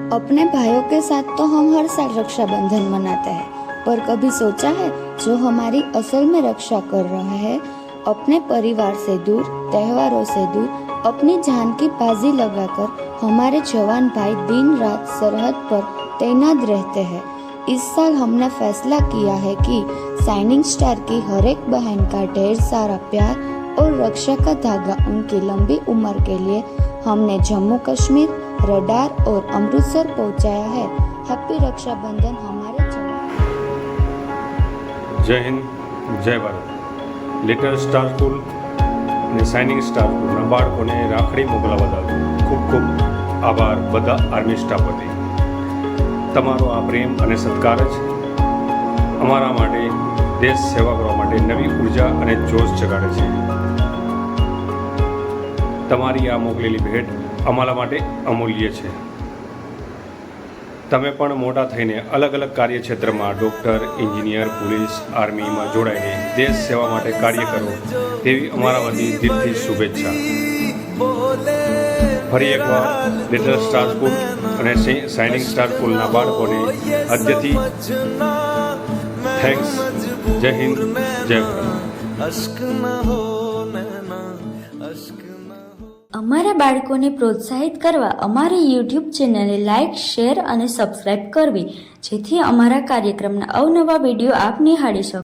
अपने भाइयों के साथ तो हम हर साल रक्षाबंधन मनाते हैं, पर कभी सोचा है जो हमारी असल में रक्षा कर रहा है, अपने परिवार से दूर, त्योहारों से दूर, अपनी जान की बाजी लगाकर हमारे जवान भाई दिन रात सरहद पर तैनात रहते हैं। इस साल हमने फैसला किया है कि शाइनिंग स्टार की हर एक बहन का ढेर सारा प्यार और रक्षा का धागा उनकी लंबी उम्र के लिए हमने जम्मू कश्मीर, रडार और अमृतसर पहुंचाया है। हैप्पी रक्षाबंधन हमारे जवान। जय हिंद, जय भारत। લિટલ સ્ટાર સ્કૂલ અને શાઇનિંગ સ્ટાર સ્કૂલના બાળકોને રાખડી મોકલવા બદલ ખૂબ ખૂબ આભાર બધા આર્મી સ્ટાફ વતી। તમારો આ પ્રેમ અને સત્કાર જ અમારા માટે દેશ સેવા કરવા માટે નવી ઉર્જા અને જોશ જગાડે છે। તમારી આ મોકલેલી ભેટ અમારા માટે અમૂલ્ય છે। તમે પણ મોટા થઈને અલગ અલગ કાર્યક્ષેત્રમાં ડૉક્ટર, એન્જિનિયર, પોલીસ, આર્મીમાં જોડાઈને દેશ સેવા માટે કાર્ય કરો તેવી અમારા વતી દિલથી શુભેચ્છા। ફરી એકવાર લિટલ સ્ટાર સ્કૂલ અને શાઇનિંગ સ્ટાર સ્કૂલના બાળકોને હૃદયથી થેન્ક્સ। જય હિન્દ, જય ભારત। અમારા બાળકોને પ્રોત્સાહિત કરવા અમારી યુટ્યુબ ચેનલને લાઇક, શેર અને સબસ્ક્રાઇબ કરવી, જેથી અમારા કાર્યક્રમના અવનવા વિડીયો આપ નિહાળી શકો।